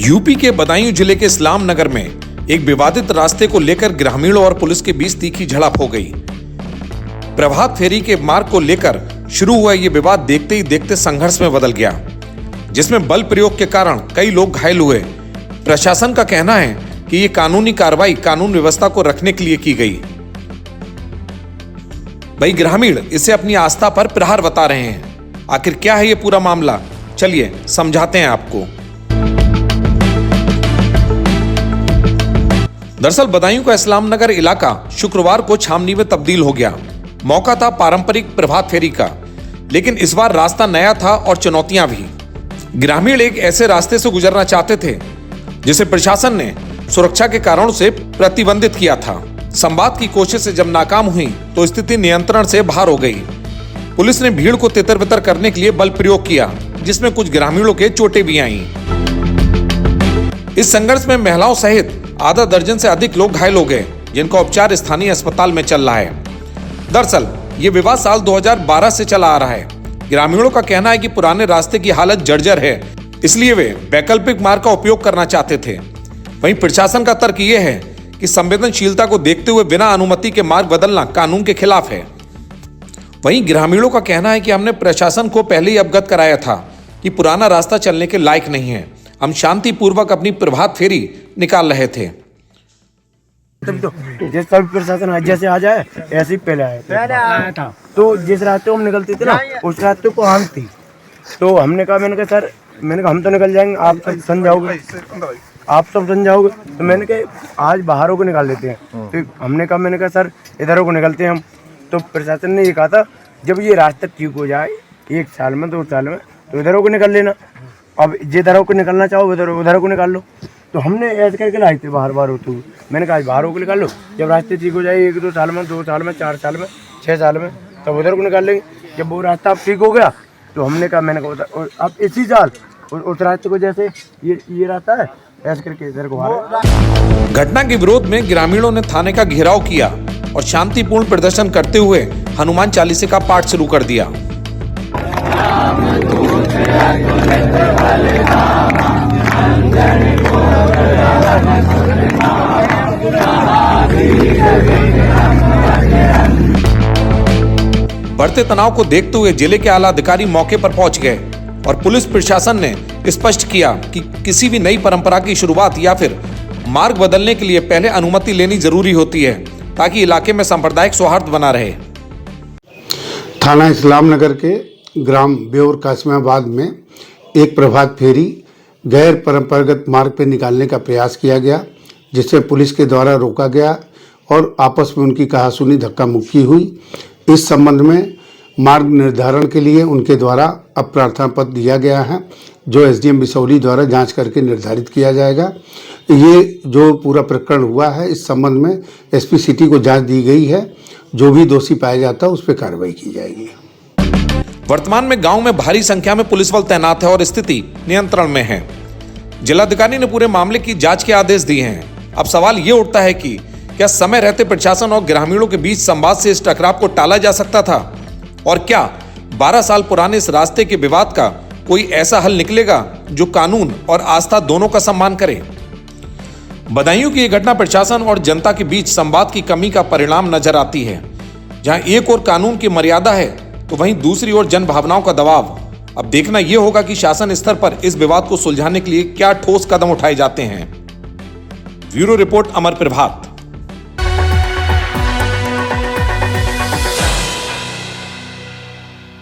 UP के बदायूं जिले के इस्लाम नगर में एक विवादित रास्ते को लेकर ग्रामीणों और पुलिस के बीच तीखी झड़प हो गई। प्रभात फेरी के मार्ग को लेकर शुरू हुआ यह विवाद देखते ही देखते संघर्ष में बदल गया, जिसमें बल प्रयोग के कारण कई लोग घायल हुए। प्रशासन का कहना है कि यह कानूनी कार्रवाई कानून व्यवस्था को रखने के लिए की गई। वही ग्रामीण इसे अपनी आस्था पर प्रहार बता रहे हैं। आखिर क्या है यह पूरा मामला, चलिए समझाते हैं आपको। दरअसल बदायूं का इस्लाम नगर इलाका शुक्रवार को छावनी में तब्दील हो गया। मौका था पारंपरिक प्रभात फेरी का, लेकिन इस बार रास्ता नया था और चुनौतियां भी। ग्रामीण एक ऐसे रास्ते से गुजरना चाहते थे जिसे प्रशासन ने सुरक्षा के कारणों से प्रतिबंधित किया था। संवाद की कोशिशें जब नाकाम हुई तो स्थिति नियंत्रण से बाहर हो गई। पुलिस ने भीड़ को तितर बितर करने के लिए बल प्रयोग किया, जिसमें कुछ ग्रामीणों के चोटें भी आईं। इस संघर्ष में महिलाओं सहित आधा दर्जन से अधिक लोग घायल हो गए, जिनका उपचार स्थानीय अस्पताल में चल रहा है। दरअसल ये विवाद साल 2012 से चला आ रहा है। ग्रामीणों का कहना है कि पुराने रास्ते की हालत जर्जर है, इसलिए वे वैकल्पिक मार्ग का उपयोग करना चाहते थे। वहीं प्रशासन का तर्क ये है कि संवेदनशीलता को देखते हुए बिना अनुमति के मार्ग बदलना कानून के खिलाफ है। वहीं ग्रामीणों का कहना है कि हमने प्रशासन को पहले ही अवगत कराया था कि पुराना रास्ता चलने के लायक नहीं है। हम शांतिपूर्वक अपनी प्रभात फेरी निकाल रहे थे। जिस तरह प्रशासन जैसे आ जाए ऐसे ही पहले आया था। तो जिस रास्ते हम निकलते थे ना, उस रास्ते को हम थी। तो मैंने कहा सर, हम तो निकल जाएंगे, आप सब समझाओगे, तो मैंने कहा आज बाहरों को निकाल लेते हैं। तो मैंने कहा सर इधरों को निकलते हैं हम। तो प्रशासन ने ये कहा था जब ये रास्ता ठीक हो जाए 1 साल में 2 साल में तो इधरों को निकल लेना। अब जिधरों को निकलना चाहो उधरों को निकाल लो। तो हमने ऐसे करके लाई थे बाहर होते हुए। मैंने कहा बाहरों को निकाल लो, जब रास्ते ठीक हो जाए 1-2 साल में 2 साल में 4 साल में 6 साल में तब उधर को निकाल लेंगे। जब वो रास्ता अब ठीक हो गया तो मैंने कहा अब इसी साल उस रास्ते को जैसे ये रास्ता है ऐसे करके इधर को आ। घटना के विरोध में ग्रामीणों ने थाने का घेराव किया और शांतिपूर्ण प्रदर्शन करते हुए हनुमान चालीसा का पाठ शुरू कर दिया। बढ़ते तनाव को देखते हुए जिले के आला अधिकारी मौके पर पहुंच गए और पुलिस प्रशासन ने स्पष्ट किया कि किसी भी नई परंपरा की शुरुआत या फिर मार्ग बदलने के लिए पहले अनुमति लेनी जरूरी होती है, ताकि इलाके में सांप्रदायिक सौहार्द बना रहे। थाना इस्लाम नगर के ग्राम बेउर कासिमाबाद में एक प्रभात फेरी गैर परंपरागत मार्ग पर निकालने का प्रयास किया गया, जिसे पुलिस के द्वारा रोका गया और आपस में उनकी कहासुनी धक्का मुक्की हुई। इस संबंध में मार्ग निर्धारण के लिए उनके द्वारा अब प्रार्थना पत्र दिया गया है, जो एसडीएम बिसौली द्वारा जांच करके निर्धारित किया जाएगा। ये जो पूरा प्रकरण हुआ है, इस संबंध में एसपी सिटी को जांच दी गई है। जो भी दोषी पाया जाता है उस पर कार्रवाई की जाएगी। वर्तमान में गांव में भारी संख्या में पुलिस बल तैनात है और स्थिति नियंत्रण में है। जिलाधिकारी ने पूरे मामले की जांच के आदेश दिए हैं। अब सवाल ये उठता है कि क्या समय रहते प्रशासन और ग्रामीणों के बीच संवाद से इस टकराव को टाला जा सकता था, और क्या 12 साल पुराने इस रास्ते के विवाद का कोई ऐसा हल निकलेगा जो कानून और आस्था दोनों का सम्मान करे। बदायूं की यह घटना प्रशासन और जनता के बीच संवाद की कमी का परिणाम नजर आती है। जहां एक ओर कानून की मर्यादा है तो वहीं दूसरी ओर जन भावनाओं का दबाव। अब देखना यह होगा कि शासन स्तर पर इस विवाद को सुलझाने के लिए क्या ठोस कदम उठाए जाते हैं। ब्यूरो रिपोर्ट, अमर प्रभात।